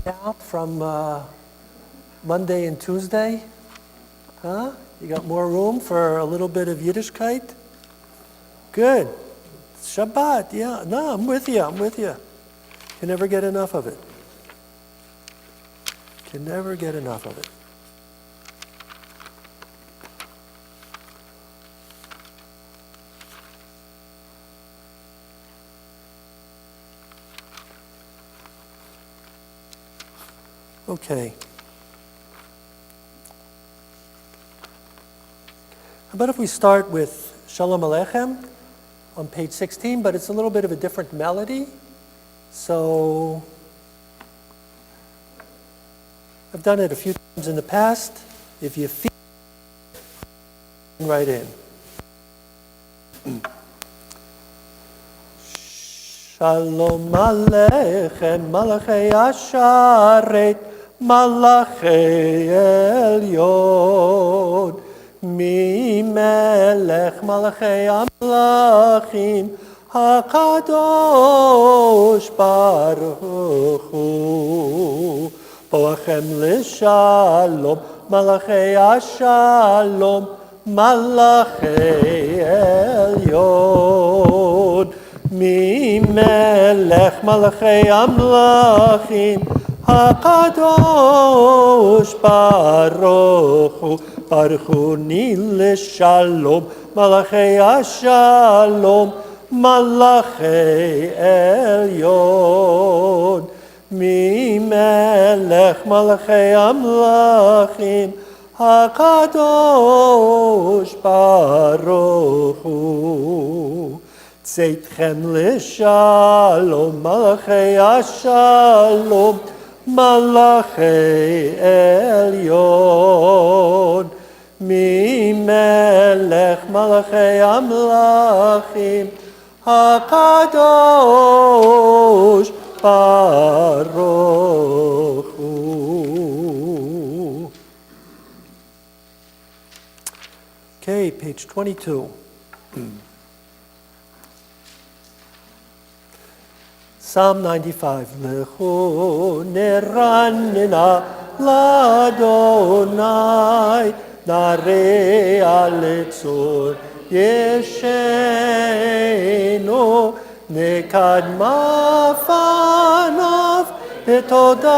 out from Monday and Tuesday? Huh? You got more room for a little bit of Yiddishkeit? Good. Shabbat, yeah. No, I'm with you. Can never get enough of it. Can never get enough of it. Okay. How about if we start with Shalom Aleichem on page 16, but it's a little bit of a different melody. So I've done it a few times in the past. If you feel right in. Shalom Aleichem Malachei Asharet Malachei Elyon Mi Melech Malachei Amlachim HaKadosh Baruch Hu Boachem L'Shalom Malachei Ashalom Malachei Elyon Mi Melech Malachei Amlachim HaKadosh Baruch Hu Baruch Hu Ni L'Shalom Malachei Ashalom Malachei Elyon Mi Melech Malachei Amlachim HaKadosh Baruch Hu Tzeitkhem L'Shalom Malachei Ashalom Malachei Elyon Mi Melech Malachei Amlachim HaKadosh Baruch Hu. Okay, page 22. Psalm 95. Lechu neranina ladonai narea letzor yeshenu nekad mafanav betodah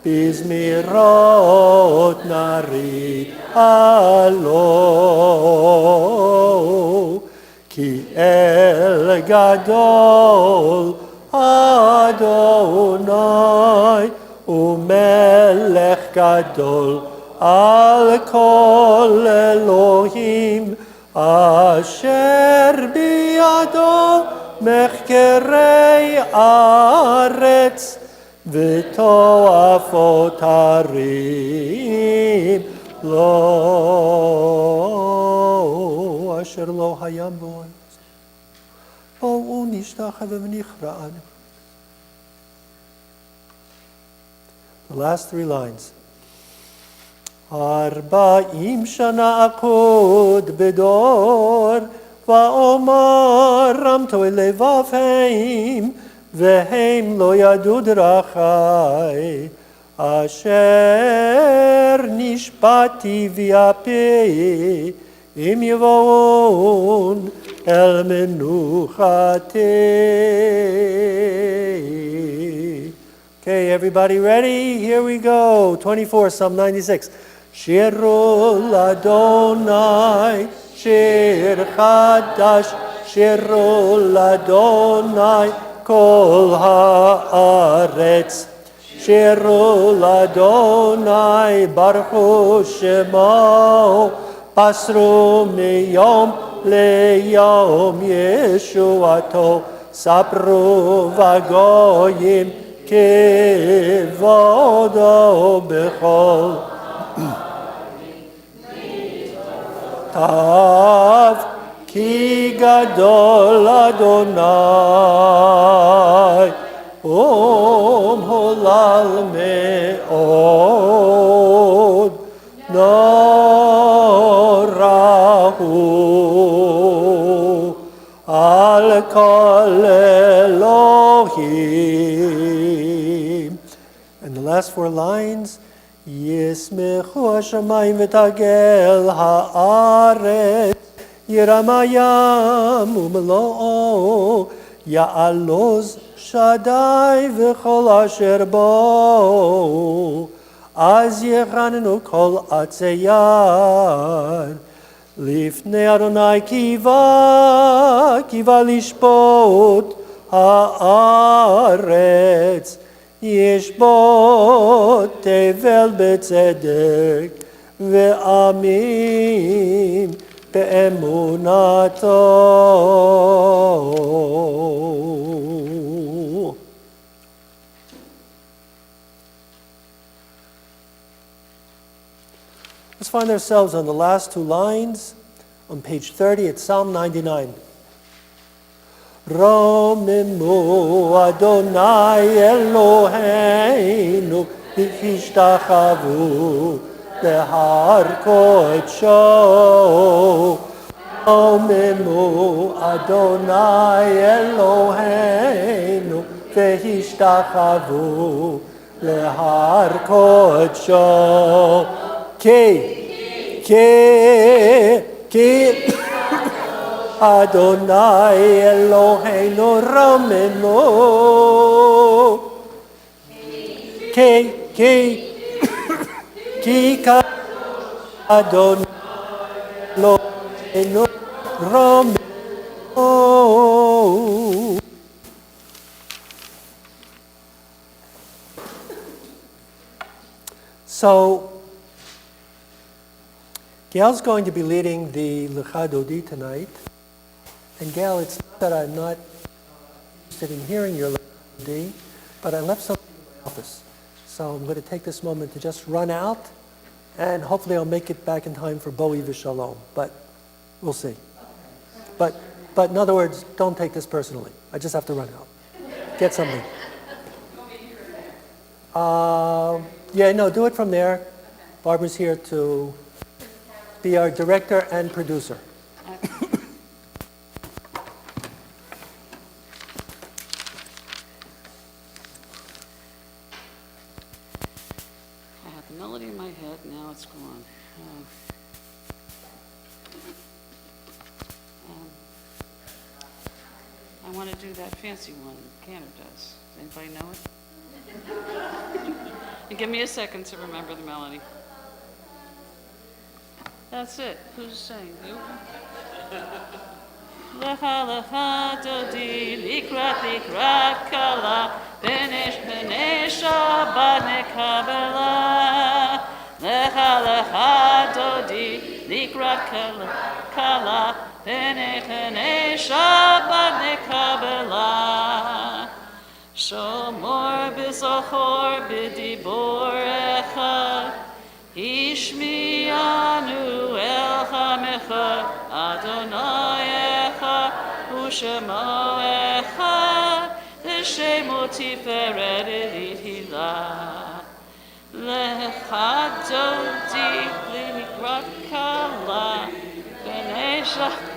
bizmirot nari alo Ki el gadol Adonai umelech gadol al kol Elohim asher biyado mechkerei aretz v'toafot harim lo asher lo hayam bo nishtach v'nichra'an. The last three lines. Arba'im shana akud bedor va'omar ramto elevavheim vehem lo yadu drachai asher nishpati v'yapei im yivon el menuchati. Okay, everybody ready? Here we go. 24, Psalm 96. Shiru l'Adonai, shir chadash, shiru l'Adonai, kol haaretz. Shiru l'Adonai, baruch shemo, pasru miyom leyom yeshuato, sapru vagoyim, kevodo bechol. Tav ki gadol Adonai holal me'od norahu al kol Elohim 4 lines. Yismechu hashamayim v'tagel haaretz yiramayam u'melo'o ya'aloz shaddai v'chol asher bo az yechanenu kol atzei yad lifnei Adonai kiva lishpot haaretz yishbot tevel betzedek ve'amim be'emunato. Let's find ourselves on the last 2 lines on page 30. It's Psalm 99. Romimu Adonai Eloheinu v'hishtachvu lehar kodesh. Romimu Adonai Eloheinu v'hishtachvu lehar kodesh. Ki Adonai Eloheinu Ramenu. Ki Adonai Eloheinu Ramenu. So, Gail's going to be leading the Lecha Dodi tonight. And Gail, it's not that I'm not interested in hearing your Lecha Dodi, but I left something in my office. So I'm going to take this moment to just run out, and hopefully I'll make it back in time for Bowie V'Shalom. But we'll see. But in other words, don't take this personally. I just have to run out. Get something. Yeah, no, do it from there. Barbara's here to be our director and producer. I had the melody in my head, now it's gone. I want to do that fancy one Cantor does. Does anybody know it? And give me a second to remember the melody. That's it. Who's saying? You? Lecha lecha dodi likrat kala b'nei Shabbat nekabela. Lecha lecha dodi likrat kala b'nei Shabbat nekabela. Shomor b'zochor b'dibor echad Ishmi'anu el chamecha Adonai echad u'shemo echad l'shemo tiferet elihila lecha dodi likrat kala b'nei Shabbat.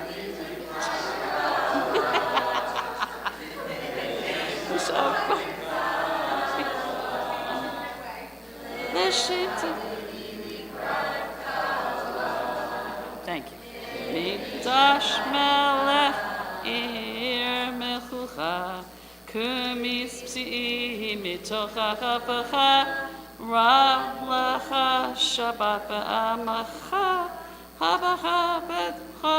Thank you. Mikdash melech ir mechucha kumis psi'i mitoch hachapacha rav lecha Shabbat be'amacha habacha betcho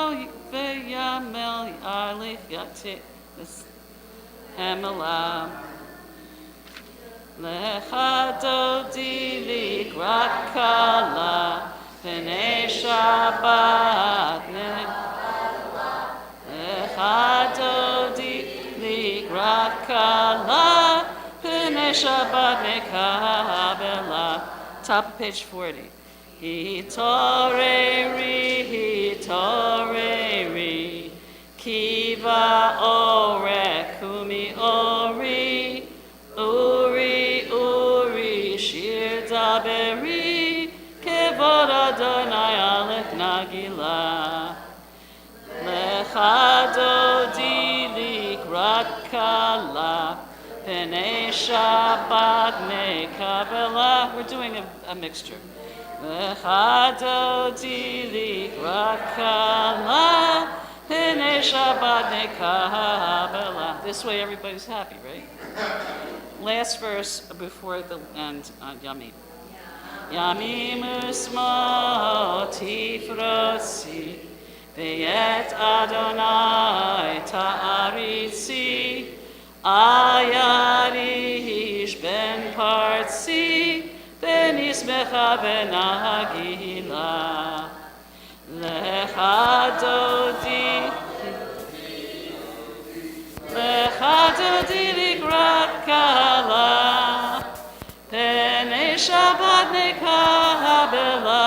ve'yamel yarlich yatik Hemalam Lecha dodi likrat kala B'nei Shabbat Lecha dodi likrat kala B'nei Shabbat nekabela. Top of page 40. Hitoreri Kiva orek kumi ori shir daberi kevod Adonai alech nagila lecha dodi likrat kala Penei Shabbat Mekabela. We're doing a mixture. V'chadoti likrat kala. Penei Shabbat Mekabela. This way everybody's happy, right? Last verse before the end on Yamim. Yamim usmo tifrosi, ve'et Adonai ta'aritzi, ayarish ben partsi, ben ismecha ben agila, lecha dodi likrat kala, Penei Shabbat Nekabela,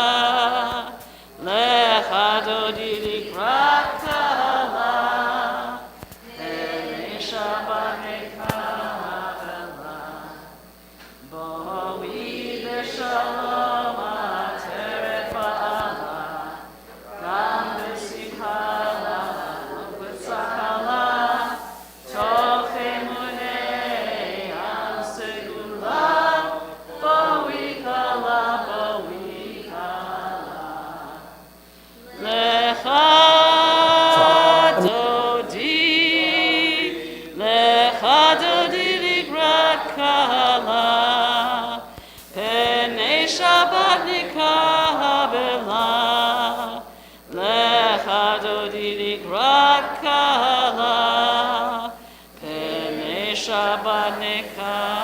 Lecha Dodi Likrat Kala, Penei Shabbat Nekabela, Boi Beshalom Ateret Ba'ala, Gam Besikala, Betzakala, Toch Emunei Am Segula, Lecha Dodi Likrat Kala, Penei Shabbat Nekabela, Lecha Dodi Likrat Kala, Penei Shabbat Nekabela.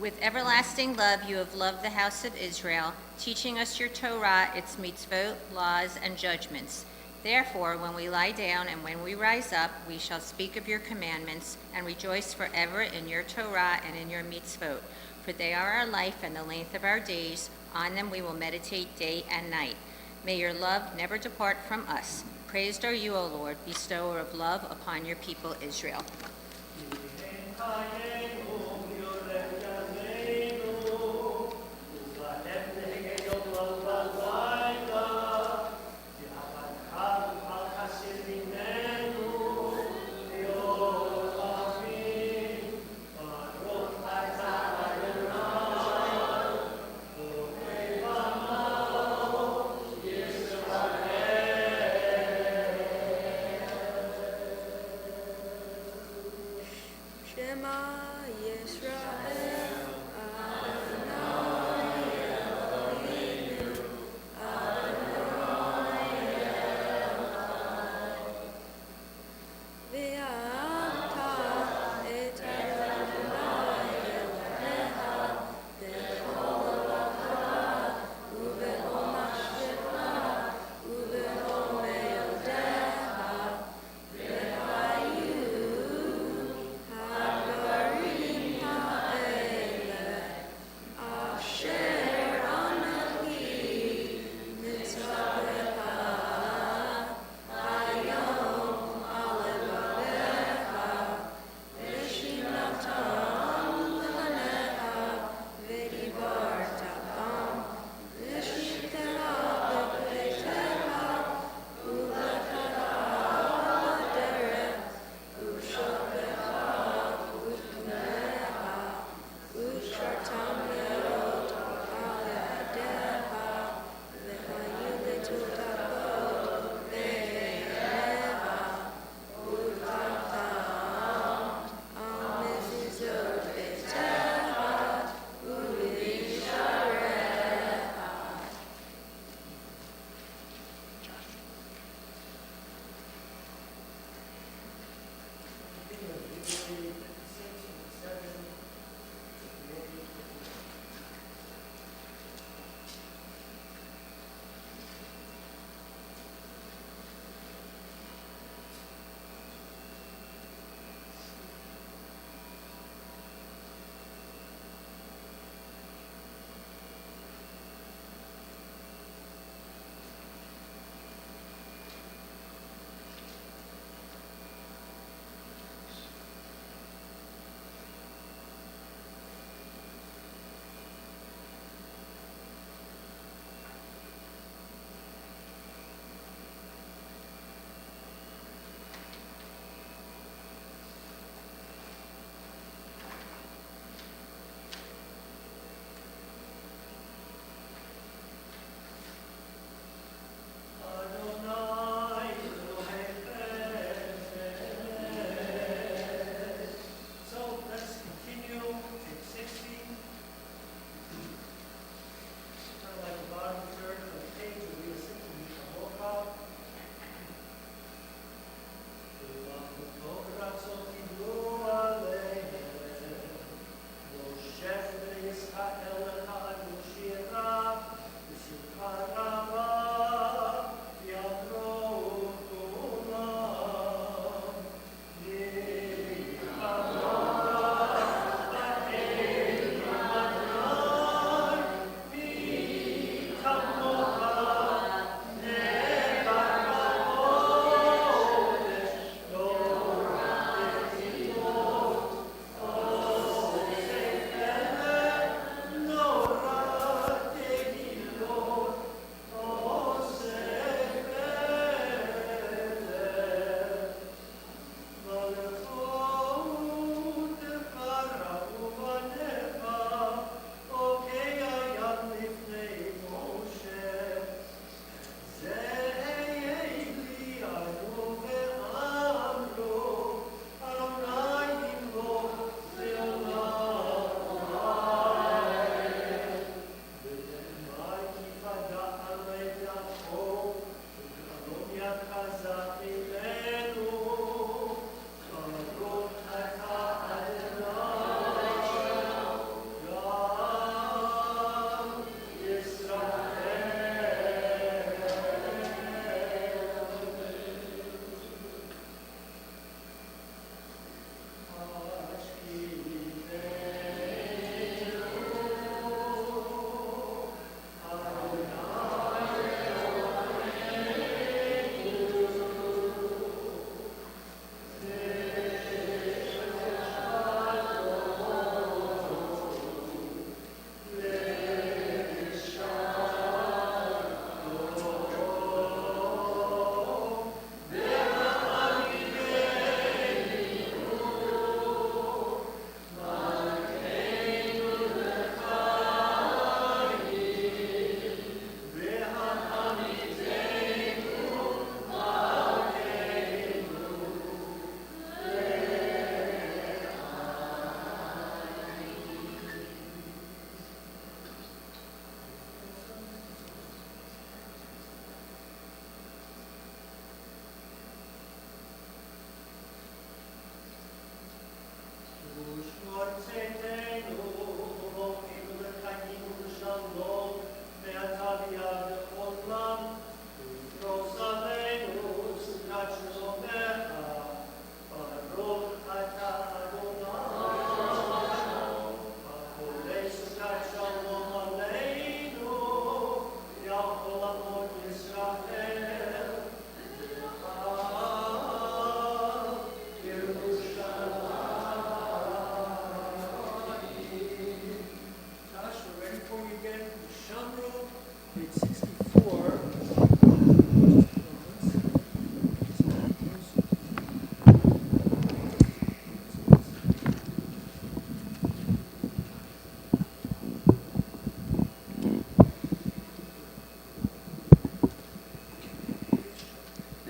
With everlasting love, you have loved the house of Israel, teaching us your Torah, its mitzvot, laws, and judgments. Therefore, when we lie down and when we rise up, we shall speak of your commandments and rejoice forever in your Torah and in your mitzvot. For they are our life and the length of our days. On them we will meditate day and night. May your love never depart from us. Praised are you, O Lord, bestower of love upon your people Israel. Shema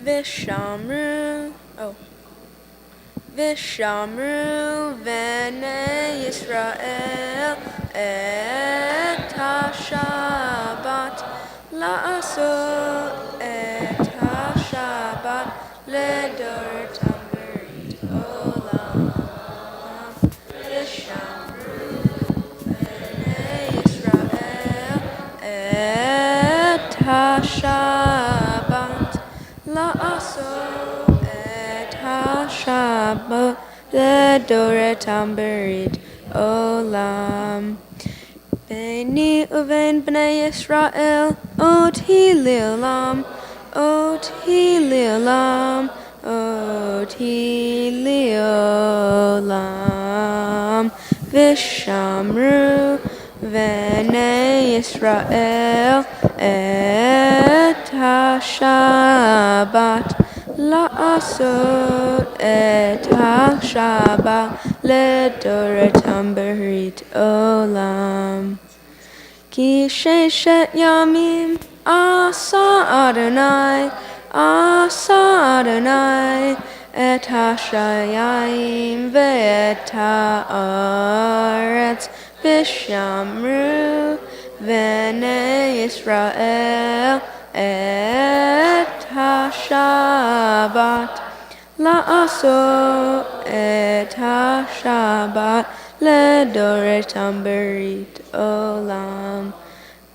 Vishamru. Oh. Vishamru Vene Yisrael et HaShabbat La'asot et HaShabbat Ledor Tamberit Olam Vishamru Vene Yisrael et HaShabbat La'asot et HaShabbat Ledoretam Berit Olam Beni uven bnei Yisrael Oti li'olam Oti li'olam Oti li'olam Vishamru V'nei Yisrael et HaShabbat La'asot et HaShabbat Ledoretam Berit Olam Ki sheshet yamim asa Adonai et hashayim ve'et haaretz Vishamru V'nei Yisrael et HaShabbat La'asot et HaShabbat Ledoretam Berit Olam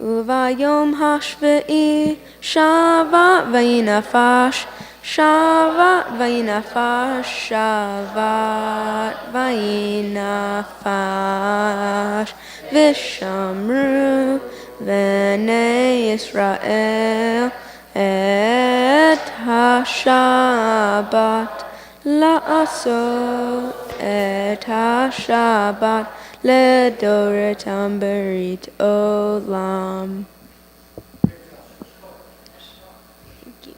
Uvayom hashvi'i Shabbat vayinafash Shabbat vayinafash Shabbat vayinafash Vishamru V'nei Yisrael et HaShabbat La'asot et HaShabbat Ledoretam Berit Olam. Thank you.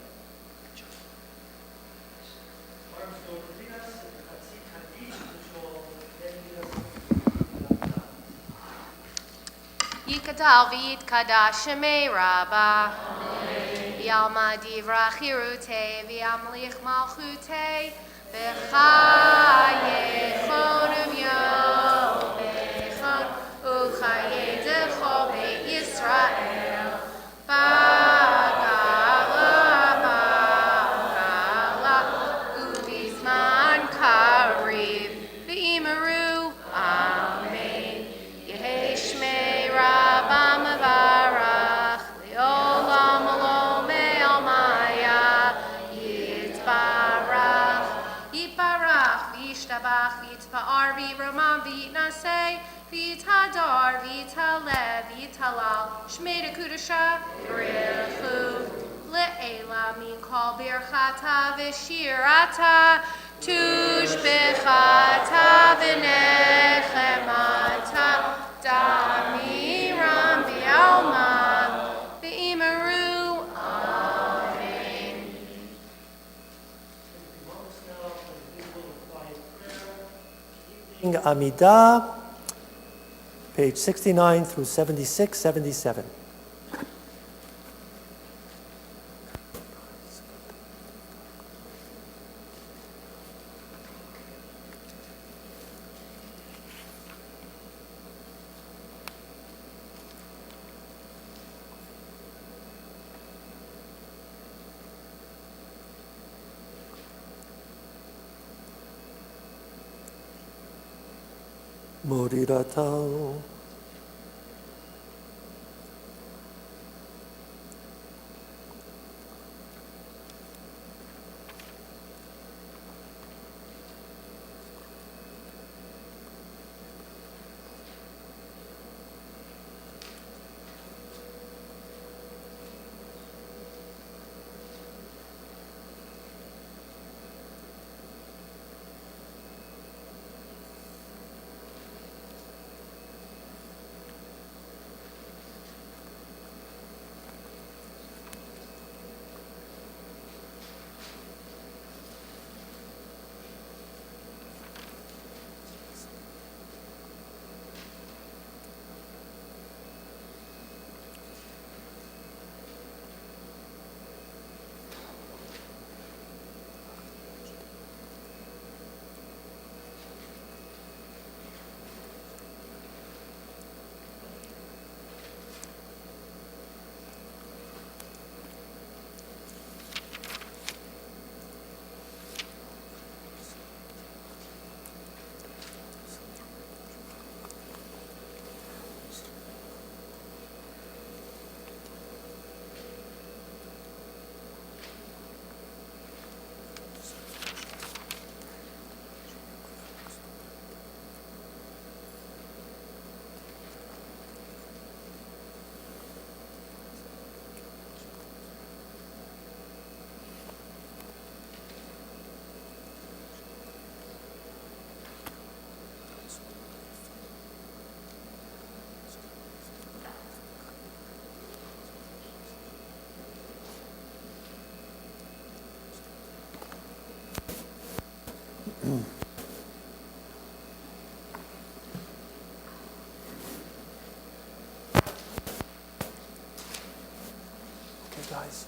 Yikadal v'yitkadash shemei Rabbah. V'yalma divra chirute v'yamlich malchute v'chayechon v'yomechon uchayedecho beit Yisrael b'gala ubizman kariv v'imeru amen Yehei shmei Rabbah mevarach le'olam olam me'almaya yitbarach Yiparach, Vishtabach, Yitpa'ar, V'Roman, V'Yitnaseh, V'Yitadar, V'Yitaleh, V'Yitalal, Shmei Kudasha, V'Richu, Le'ela, Min Kol Birchata, V'Shirata, Tushbechata, V'Nechemata, Damiram, V'Alma, V'imeru, Amen. Amidah, page 69 through 76, 77. Morirato. guys.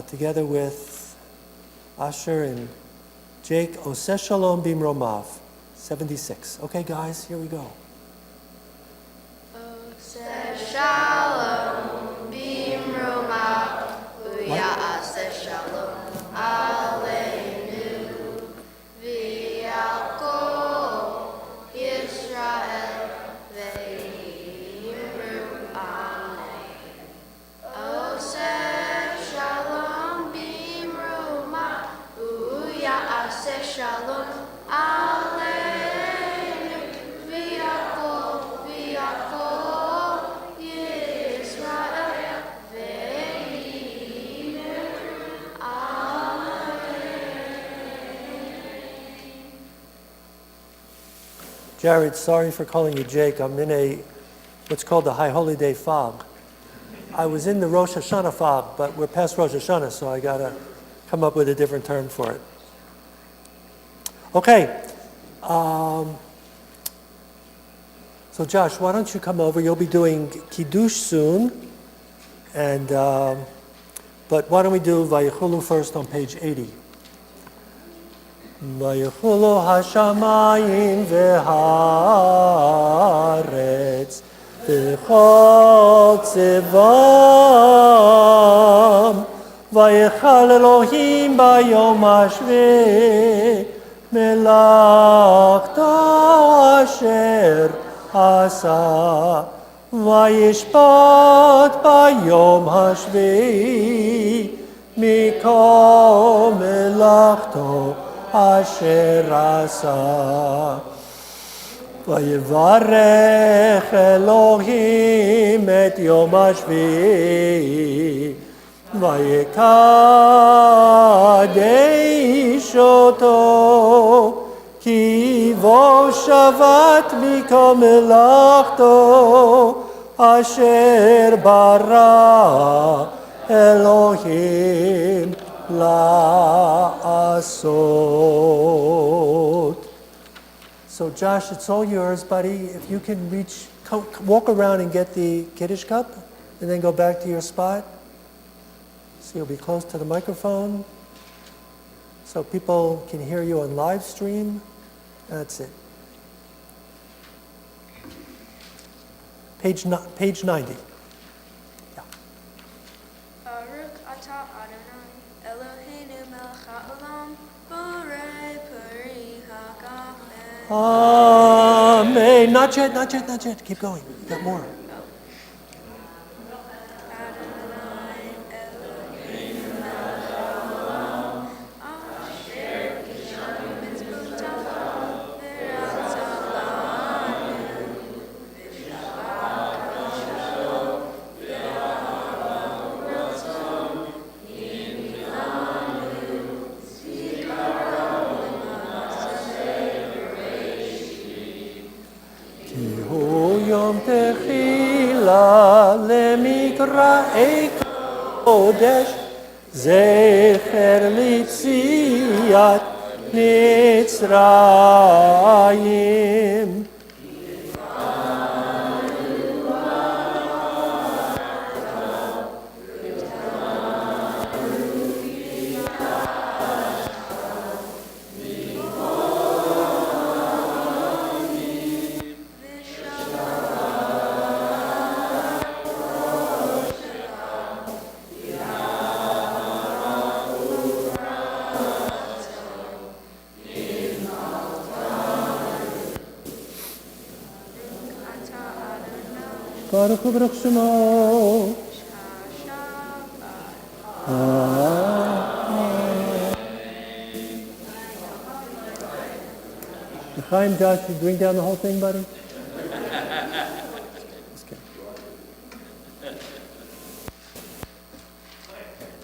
Together with Asher and Jake, Oseh Shalom Bimromav, 76. Okay, guys, here we go. Shalom, bimroma, uya'aseh shalom, aleinu, v'yakol, Yisrael, v'yimru, amen. Oseh shalom, bimroma, uya'aseh shalom, aleinu, v'yakol, Yisrael, v'yimru, Jared, sorry for calling you Jake. I'm in what's called the High Holy Day fog. I was in the Rosh Hashanah fog, but we're past Rosh Hashanah, so I got to come up with a different term for it. Okay. So Josh, why don't you come over? You'll be doing Kiddush soon. And but why don't we do Vayechulu first on page 80? Vayechulu hashamayim v'haaretz v'chol tzivam vayechal Elohim bayom hashvi melachta asher asa vayishpat bayom hashvi mikol melachto asher asa vayevarech Elohim et yom hashvi vayekadesh oto ki vo shavat mikol melachto asher bara Elohim la'asot. So Josh, it's all yours, buddy. If you can walk around and get the Kiddush cup, and then go back to your spot. So you'll be close to the microphone, so people can hear you on live stream. That's it. Page 90. Yeah. Baruch atah Adonai, Eloheinu melech haolam, borei peri hagafen. Amen. Not yet. Keep going. You got more. Adonai, Eloheinu melech haolam, asher kishanu mitzvotav, v'ratzalanu, v'shabakashu, v'ahavratzon, imilanu, zikaron l'maaseh bereishit. Ki hu yom techila lemikra'ei kodesh zecher litziat Mitzrayim. Baruch Hu Baruch Shemo. Chaim, Josh, you bring down the whole thing, buddy?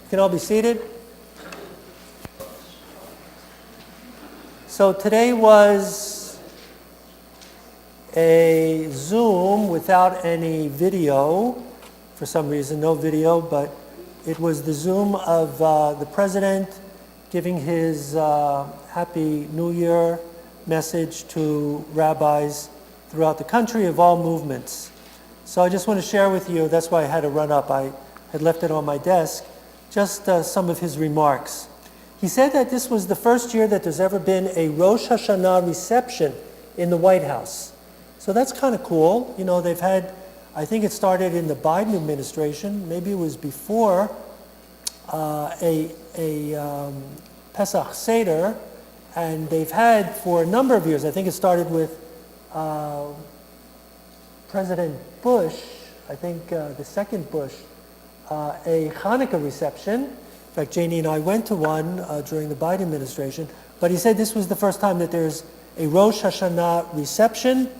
You can all be seated. So today was a Zoom without any video, for some reason, no video, but it was the Zoom of the President giving his Happy New Year message to rabbis throughout the country of all movements. So I just want to share with you, that's why I had to run up. I had left it on my desk, just some of his remarks. He said that this was the first year that there's ever been a Rosh Hashanah reception in the White House. So that's kind of cool. You know, they've had, I think it started in the Biden administration, maybe it was before, a Pesach Seder, and they've had for a number of years, I think it started with President Bush, I think the second Bush, a Hanukkah reception. In fact, Janie and I went to one during the Biden administration, but he said this was the first time that there's a Rosh Hashanah reception,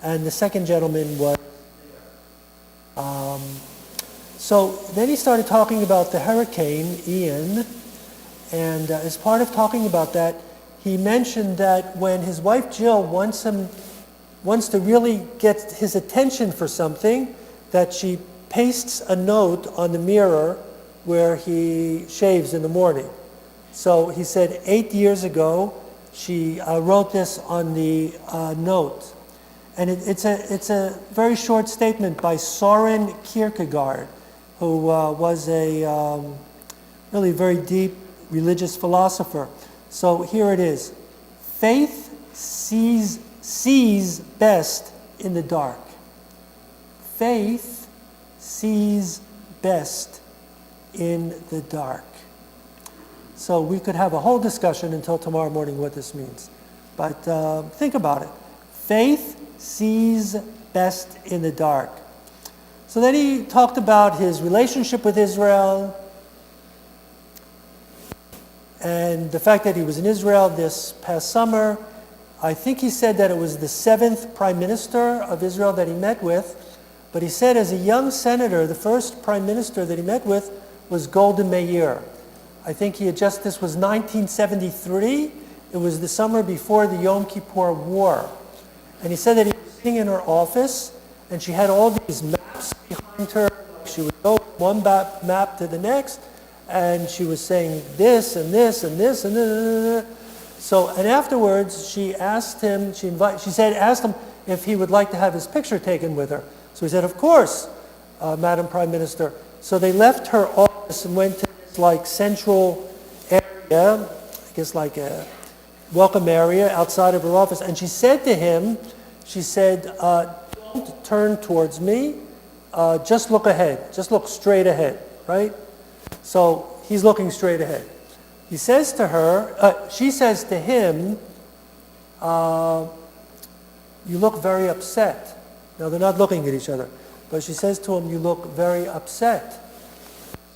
and the second gentleman was there. So then he started talking about the Hurricane Ian, and as part of talking about that, he mentioned that when his wife Jill wants to really get his attention for something, that she pastes a note on the mirror where he shaves in the morning. So he said 8 years ago, she wrote this on the note. And it's a very short statement by Soren Kierkegaard, who was a really very deep religious philosopher. So here it is. Faith sees best in the dark. Faith sees best in the dark. So we could have a whole discussion until tomorrow morning what this means. But think about it. Faith sees best in the dark. So then he talked about his relationship with Israel and the fact that he was in Israel this past summer. I think he said that it was the 7th prime minister of Israel that he met with. But he said as a young senator, the first prime minister that he met with was Golda Meir. I think this was 1973. It was the summer before the Yom Kippur War. And he said that he was sitting in her office, and she had all these maps behind her. She would go from one map to the next, and she was saying this and this and this and this. So, and afterwards, she asked him if he would like to have his picture taken with her. So he said, of course, Madam Prime Minister. So they left her office and went to this central area, I guess like a welcome area outside of her office. And she said to him, don't turn towards me, just look ahead, just look straight ahead, right? So he's looking straight ahead. He says to her, she says to him, you look very upset. Now they're not looking at each other, but she says to him, you look very upset.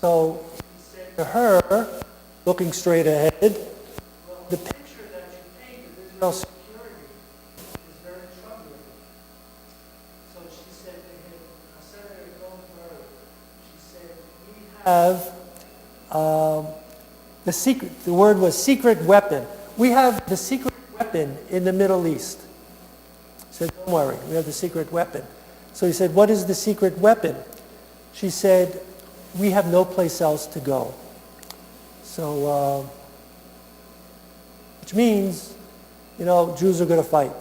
So he said to her, looking straight ahead, the picture that you paint of Israel's security is very troubling. So she said to him, Senator, don't worry. She said, we have the word was secret weapon. We have the secret weapon in the Middle East. He said, don't worry, we have the secret weapon. So he said, what is the secret weapon? She said, we have no place else to go. So, which means, Jews are going to fight.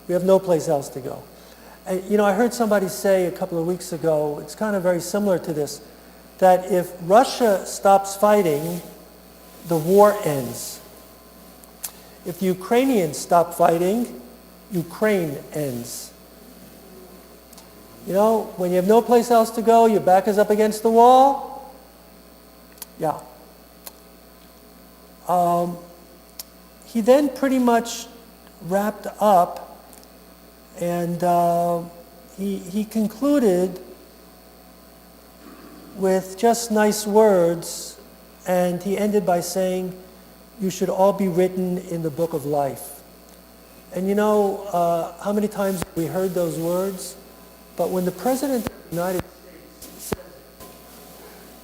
We have no place else to go. And, I heard somebody say a couple of weeks ago, it's kind of very similar to this, that if Russia stops fighting, the war ends. If the Ukrainians stop fighting, Ukraine ends. When you have no place else to go, your back is up against the wall. Yeah. He then pretty much wrapped up, and he concluded with just nice words, and he ended by saying, you should all be written in the book of life. And how many times have we heard those words? But when the President of the United States says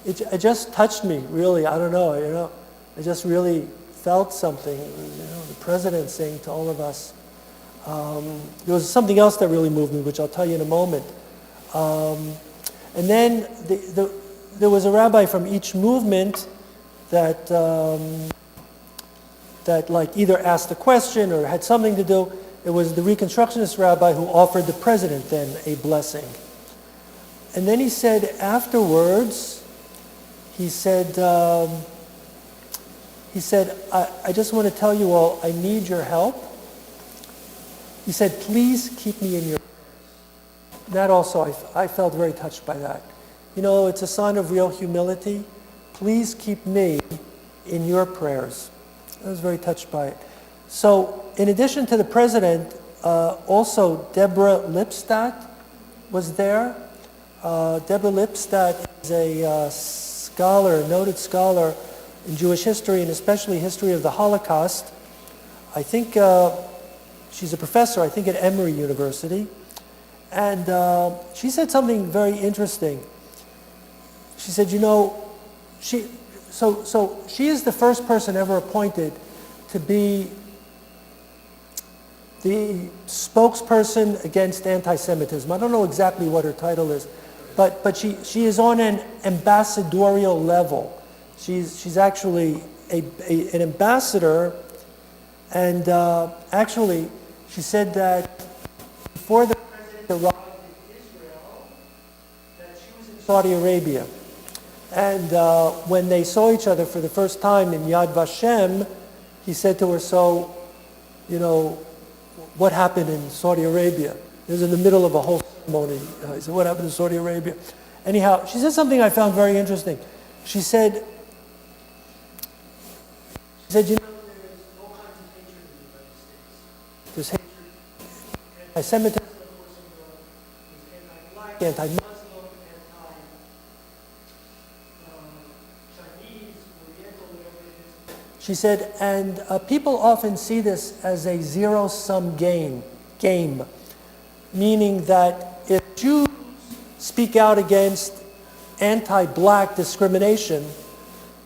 it, it just touched me, really. I don't know, I just really felt something. It was, the president saying to all of us. There was something else that really moved me, which I'll tell you in a moment. And then there was a rabbi from each movement that like either asked a question or had something to do. It was the Reconstructionist rabbi who offered the president then a blessing. And then he said afterwards, he said, I just want to tell you all, I need your help. He said, please keep me in your prayers. That also, I felt very touched by that. It's a sign of real humility. Please keep me in your prayers. I was very touched by it. So, in addition to the president, also Deborah Lipstadt was there. Deborah Lipstadt is a scholar, noted scholar in Jewish history and especially history of the Holocaust. I think she's a professor, I think at Emory University. And she said something very interesting. She said, she is the first person ever appointed to be the spokesperson against anti-Semitism. I don't know exactly what her title is, but she is on an ambassadorial level. She's actually an ambassador, and actually she said that before the president arrived in Israel, that she was in Saudi Arabia. And when they saw each other for the first time in Yad Vashem, he said to her, so, what happened in Saudi Arabia? It was in the middle of a whole ceremony. He said, what happened in Saudi Arabia? Anyhow, she said something I found very interesting. She said, there's all kinds of hatred in the United States. There's hatred, anti-Semitism, of course, in Europe. There's anti-black, anti-Muslim, anti-Chinese, Oriental, whatever it is. She said, and people often see this as a zero-sum game, meaning that if Jews speak out against anti-black discrimination,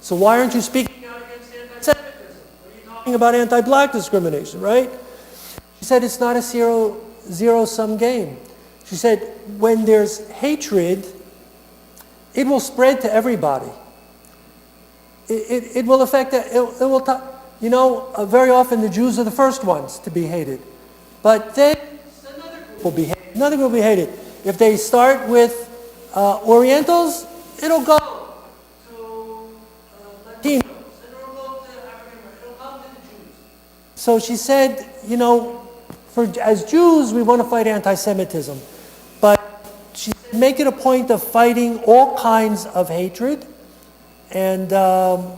so why aren't you speaking out against anti-Semitism? What are you talking about anti-black discrimination, right? She said it's not a zero-sum game. She said when there's hatred, it will spread to everybody. It will affect, very often the Jews are the first ones to be hated. But then another group will be hated. Another group will be hated. If they start with Orientals, it'll go to Latinos, and it'll go to African Americans, it'll come to the Jews. So she said, as Jews, we want to fight anti-Semitism. But she said, make it a point of fighting all kinds of hatred, and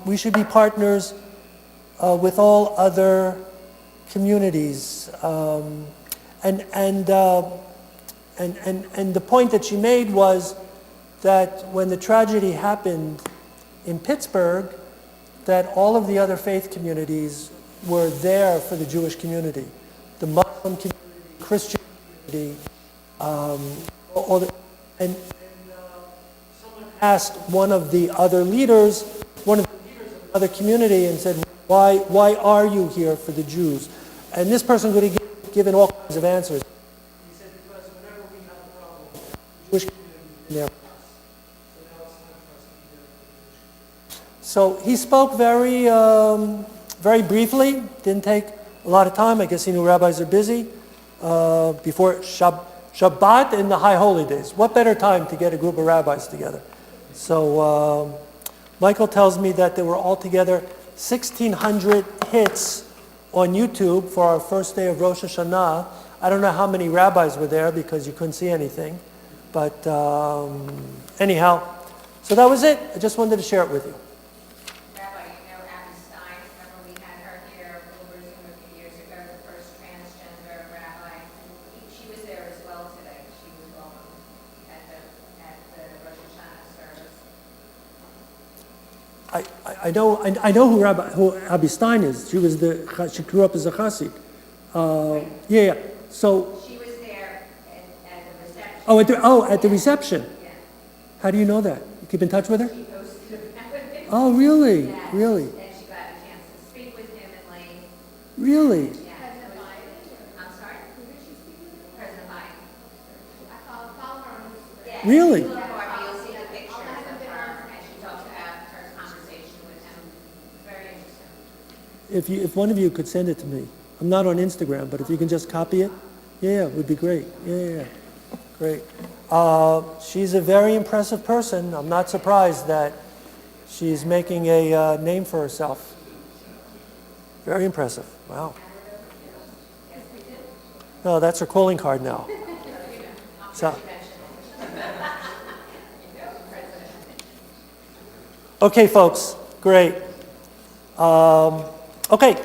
we should be partners with all other communities. And the point that she made was that when the tragedy happened in Pittsburgh, that all of the other faith communities were there for the Jewish community, the Muslim community, Christian community, and someone asked one of the leaders of another community and said, why are you here for the Jews? And this person could have given all kinds of answers. He said, because whenever we have a problem, the Jewish community is there for us. So now it's time for us to be there for the Jewish community. So he spoke very briefly, didn't take a lot of time. I guess he knew rabbis are busy. Before Shabbat and the high holy days. What better time to get a group of rabbis together? So Michael tells me that there were altogether 1,600 hits on YouTube for our first day of Rosh Hashanah. I don't know how many rabbis were there because you couldn't see anything. But anyhow, so that was it. I just wanted to share it with you. Rabbi, Abby Stein, remember we had her here over Zoom a few years ago, the first transgender rabbi. She was there as well today. She was welcome at the Rosh Hashanah service. I know who Abby Stein is. She grew up as a Chassid. Yeah. So. She was there at the reception. At the reception. Yeah. How do you know that? You keep in touch with her? She posted Oh, really? Really? And she got a chance to speak with him and Lane. Really? Yeah. I'm sorry? President Biden. Yeah. Really? Look, Barbie, you'll see the pictures of her, and she talks about her conversation with him. Very interesting. If one of you could send it to me. I'm not on Instagram, but if you can just copy it, yeah, it would be great. Yeah. Great. She's a very impressive person. I'm not surprised that she's making a name for herself. Very impressive. Wow. No, that's her calling card now. So. Okay, folks. Great. Okay.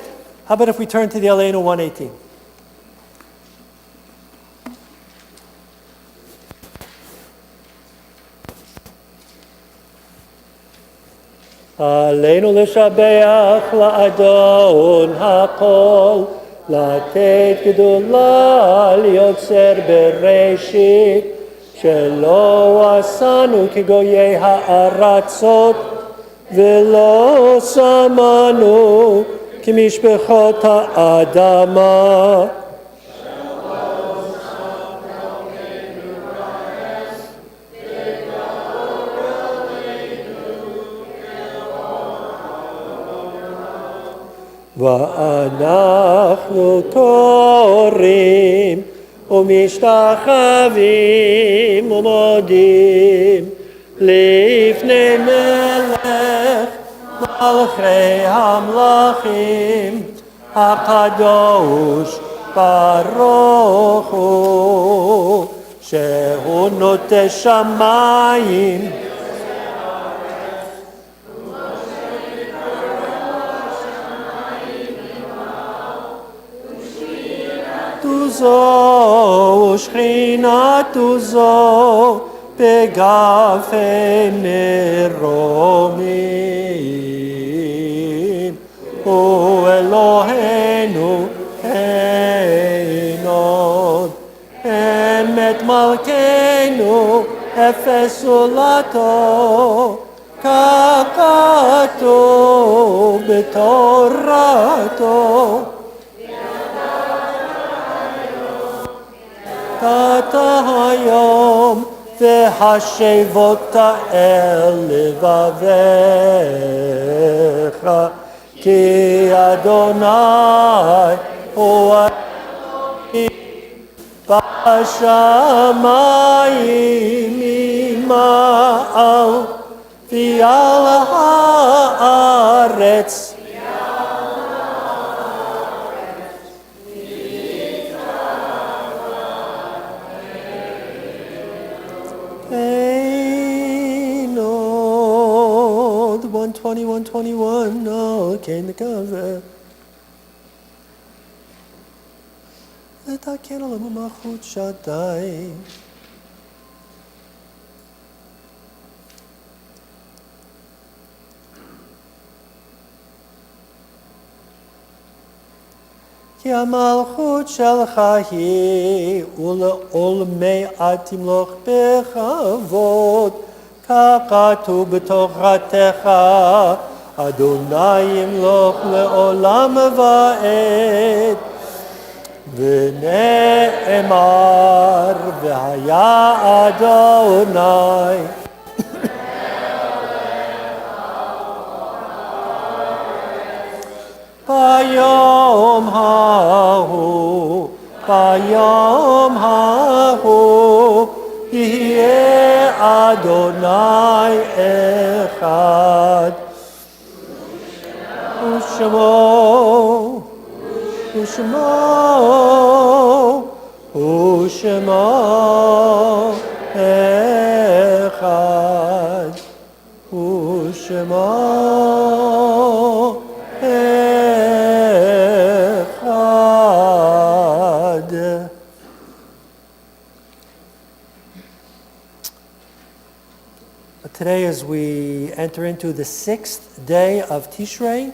How about if we turn to the Aleinu 118? עלינו לשבח לאדון הכל, לתת גדולה ליוצר בראשית, שלא עשנו כגויי הארצות, ולא שמנו כמשפחות האדמה. ואנחנו קוראים ומשתחווים ומודים לפני מלך מלכי המלכים הקדוש ברוך הוא שהוא נוטה שמיים זו ושכינתו זו בגפי מרומים הוא אלוהינו אין עוד אמת מלכנו אפס זולתו ככתוב בתורתו אתה היום והשבות אל לבביך כי אדוני הוא אלוהים בשמיים ממעל ועל הארץ the 121, no, came to cover. לתקן עלינו מלכות שעתיים. כי המלכות שלך היא ולעולמי תמלוך בכבוד ככתוב בתורתך אדוני ימלוך לעולם ועד ונאמר והיה אדוני ביום ההוא יהיה אדוני אחד ושמו אחד ושמו Today, as we enter into the 6th day of Tishrei,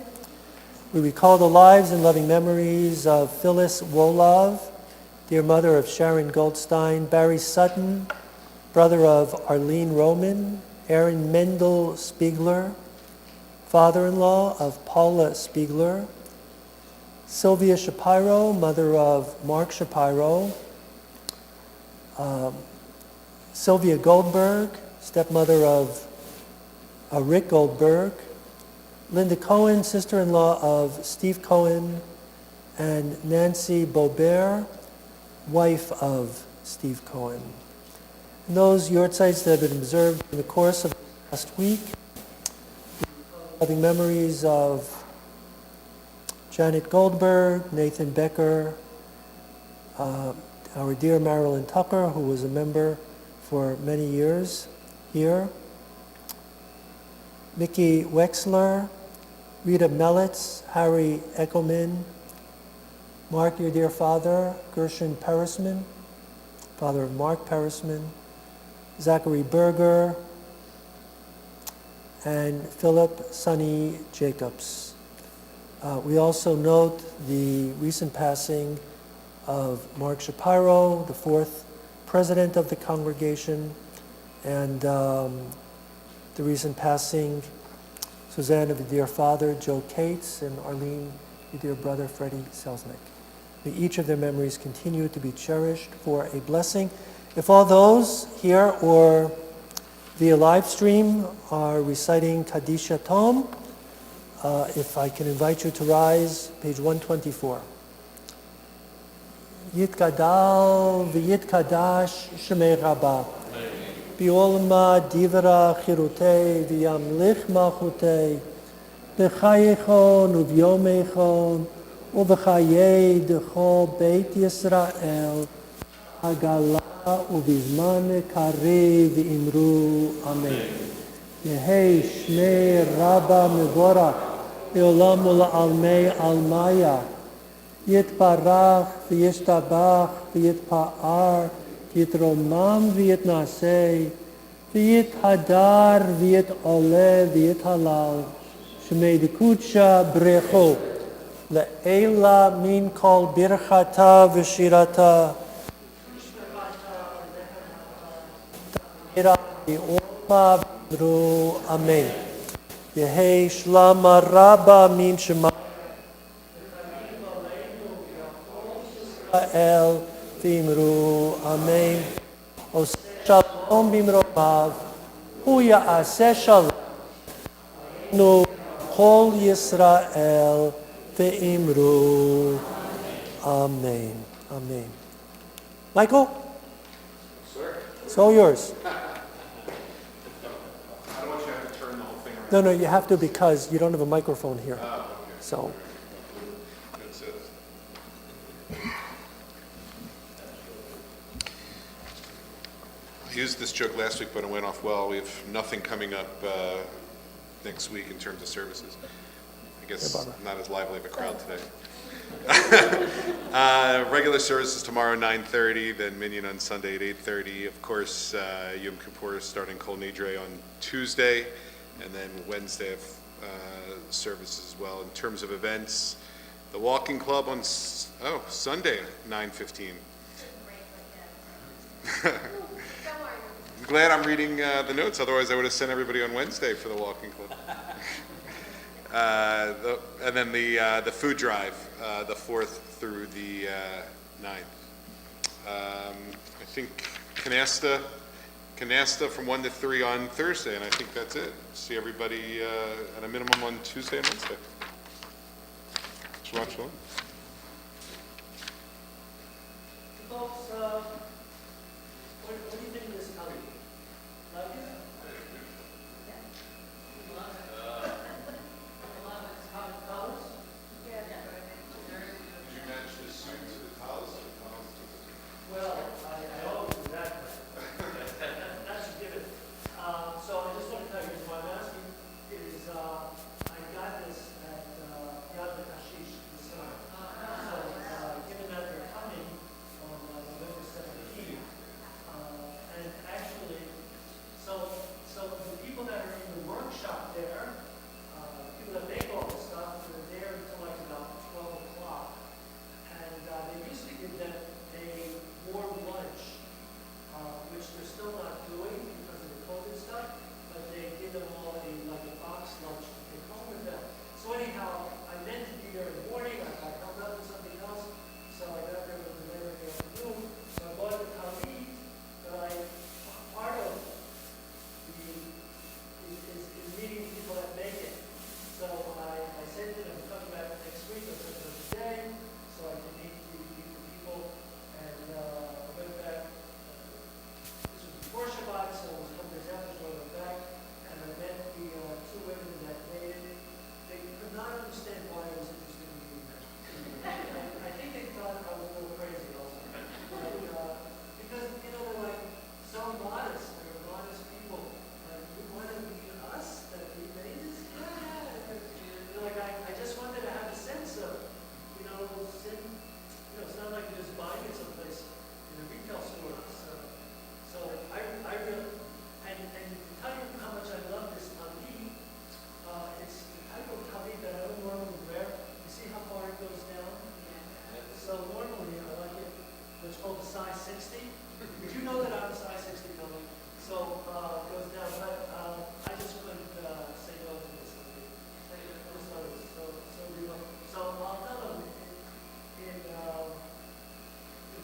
we recall the lives and loving memories of Phyllis Wolov, dear mother of Sharon Goldstein, Barry Sutton, brother of Arlene Roman, Aaron Mendel Spiegler, father-in-law of Paula Spiegler, Sylvia Shapiro, mother of Mark Shapiro, Sylvia Goldberg, stepmother of Rick Goldberg, Linda Cohen, sister-in-law of Steve Cohen, and Nancy Bobert, wife of Steve Cohen. And those yortzites that have been observed in the course of the last week, having memories of Janet Goldberg, Nathan Becker, our dear Marilyn Tucker, who was a member for many years here, Mickey Wexler, Rita Melitz, Harry Eckelman, Mark, your dear father, Gershon Perisman, father of Mark Perisman, Zachary Berger, and Philip Sonny Jacobs. We also note the recent passing of Mark Shapiro, the fourth president of the congregation, and the recent passing, Suzanne, of your dear father, Joe Cates, and Arlene, your dear brother, Freddie Selznick. May each of their memories continue to be cherished for a blessing. If all those here or via live stream are reciting Kaddish Tom, if I can invite you to rise, page 124. Yitkadal v'yitkadash shemei Rabbah. Biolma divra chirutei v'yamlich malchutei. B'chayechon u'vyomechon u'b'chayei d'chol Beit Yisrael. Hagala u'bizman karev v'imru. Amen. Yehei shmei Rabbah mevorach. Le'olam u'la'almei almaya. Yitparach v'yishtabach v'yitpa'ar v'yitromam v'yitnasei v'yithadar v'yitoleh v'yithalal shemei dikutsha brecho le'ela min kol birchata v'shirata v'orma v'imru. Amen. Yehei shlama rabba min shema El Vimru. Amen. Ose shalom bimromav. Hu ya'aseh shalom. Nu kol Yisrael ve'imru. Amen. Amen. Michael? Sir? It's all yours. I don't want you to have to turn the whole thing around. No, you have to because you don't have a microphone here. Oh, okay. So, That's it. I used this joke last week, but it went off well. We have nothing coming up next week in terms of services. I guess Barbara. not as lively of a crowd today. Regular services tomorrow, 9:30, then Minyan on Sunday at 8:30. Of course, Yom Kippur is starting Kol Nidre on Tuesday, and then Wednesday of services as well. In terms of events, the Walking Club on Sunday, 9:15. I'm glad I'm reading the notes, otherwise I would have sent everybody on Wednesday for the Walking Club. And then the food drive, the 4th through the 9th. I think Canasta from 1 to 3 on Thursday, and I think that's it. See everybody at a minimum on Tuesday and Wednesday. Shabbat shalom. folks, what do you think of this color? Like it? Well, I hope exactly. That's a given. So I just want to tell you, what I'm asking is, I got this at Yad Hashish this summer.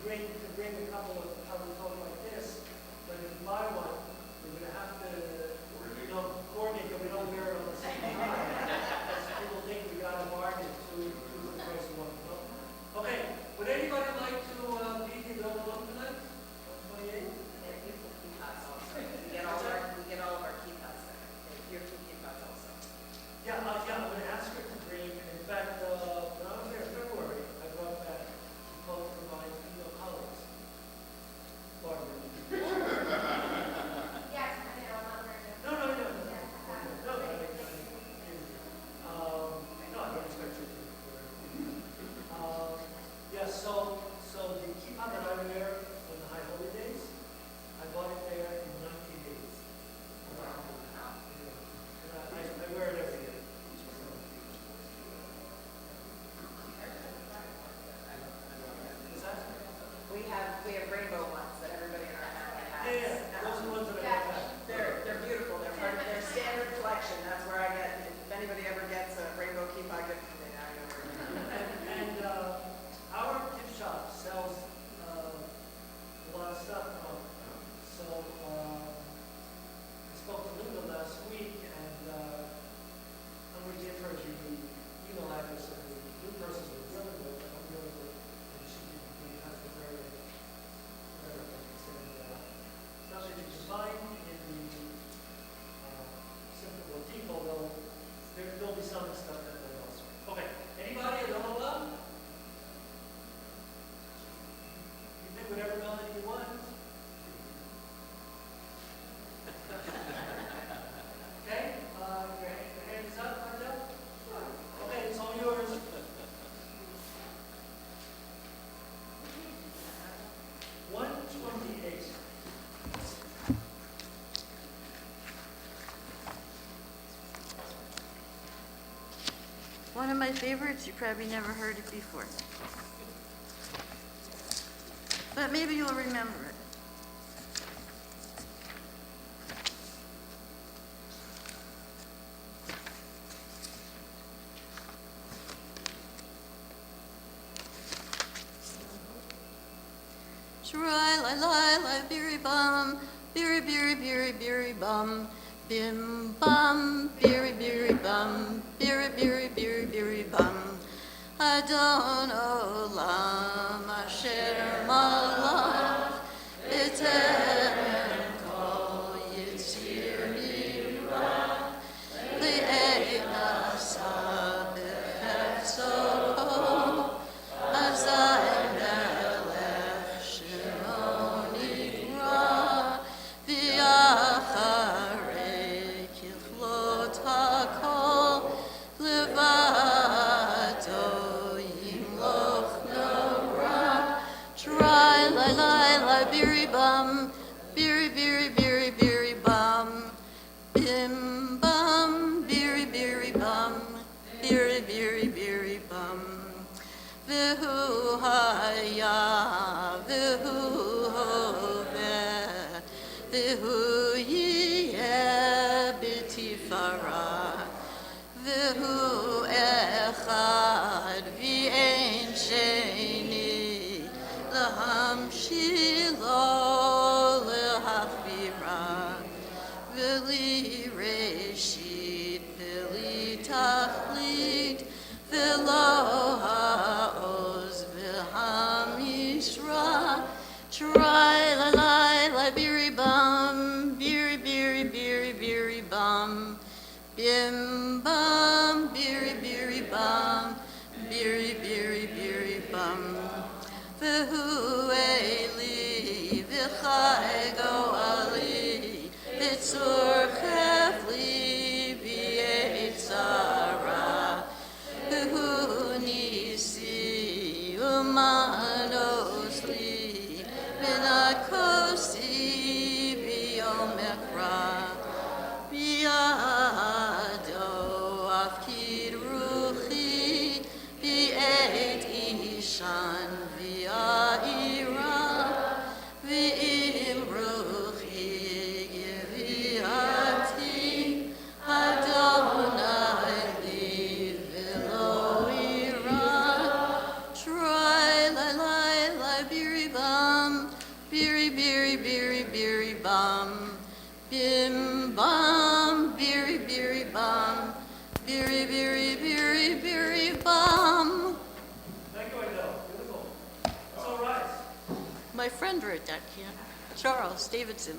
great to bring a couple of cover like this, but if you buy one, we're gonna have to, coordinate that we don't wear it on the same time. Because people think we got a bargain two for the price of one. No? Okay, would anybody like to be the adult alone tonight? On 28th? We get all of our keypads there. Your two keypads also. Yeah, I'm gonna ask her to bring, and in fact, when I was there in February, I brought back both of my female colleagues. Barbara. Yes, I know, I'm not very good. No, I don't expect you to. Yeah, so the kippah that I wear on the high holy days, I bought it there in 1980s. I wear it every year. Is that? We have rainbow ones that everybody in our family has. Yeah, those are the ones that I got back. They're beautiful. They're part of their standard collection. That's where I get, if anybody ever gets a rainbow kippah gift from me, now I know where to go. And our gift shop sells a lot of stuff. So I spoke to Linda last week, and I'm going to give her the email address of the new person we're dealing with. I'm dealing with, and she has the very things. And stuff that you can find in the Simple Boutique, although there'll be some stuff that they also. Okay, anybody at all love? You pick whatever melody you want. Okay, your hand is up, Martha? Okay, it's all yours. One 28. One of my favorites, you probably never heard it before. But maybe you'll remember it. Shrai lai lai lai biri bum, biri biri biri biri bum, bim bum, biri biri bum, biri biri biri biri bum. Adon olam asher malav etem kol yitzir mira li'enasa b'chefzo azai melech shemoni gra v'yacharei kichlot hakol levado yimloch nora try lai lai lai biri bum biri biri biri biri bum bim bum biri biri bum biri biri biri bum v'hu haya v'hu hoveh v'hu yeh b'tifara v'hu echad v'ein sheni lahamshilo lehachbira v'li reshit v'li tachlit v'lo ha'oz v'hamisra try la la la biri bum biri biri biri biri bum bim bum biri biri bum biri biri biri bum v'hu eli v'chai go'ali v'tzur chevli b'yetzara v'hu nisi umanos li v'nakosi b'yom ekra b'yado afkid ruchi b'et ishan v'ya'ira v'im ruchi givia Beery, beery, beery, beery, bum. Bim, bum, beery, beery, bum. Beery, beery, beery, beery, bum. Thank you, beautiful. It's all right. My friend wrote that, Charles Davidson.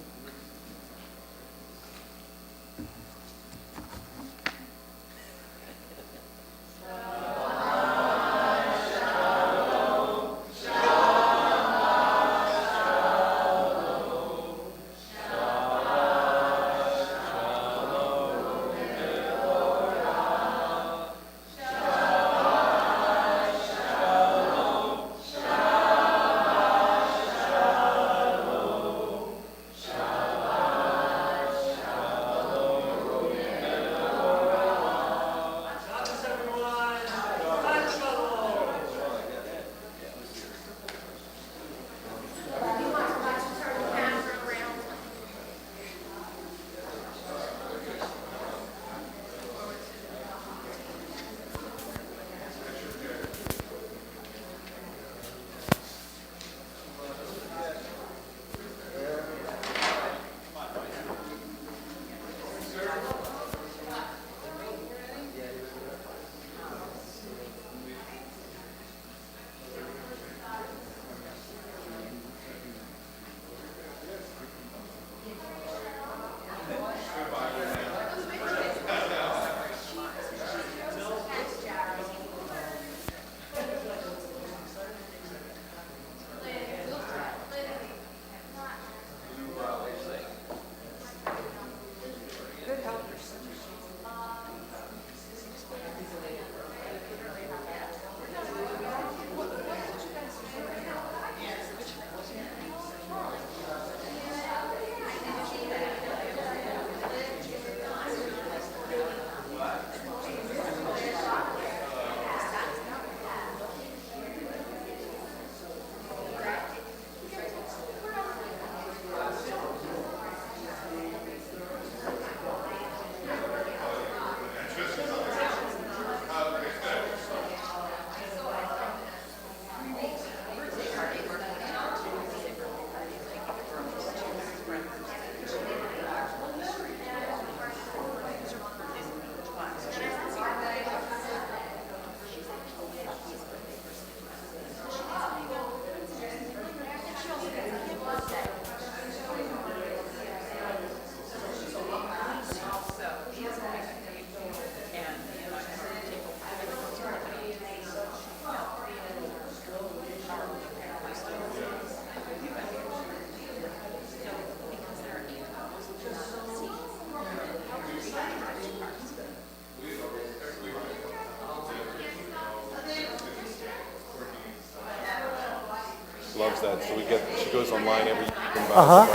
Loves that. So she goes online every week and buys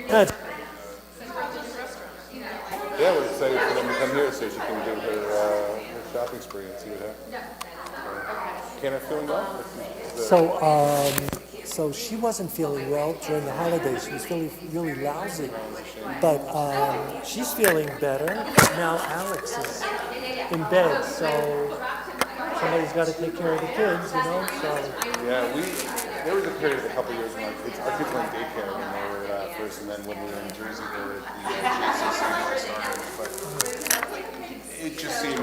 Good. Yeah, we're excited for them to come here so she can do her shopping spree and see what happens. Can't have feeling well? So she wasn't feeling well during the holidays. She was feeling really lousy. But she's feeling better. Now Alex is in bed, so somebody's got to take care of the kids, so. Yeah, there was a period of a couple years when our kids were in daycare when they were first, and then when we were in Jersey, they were at the JCC when they started. But it just seemed,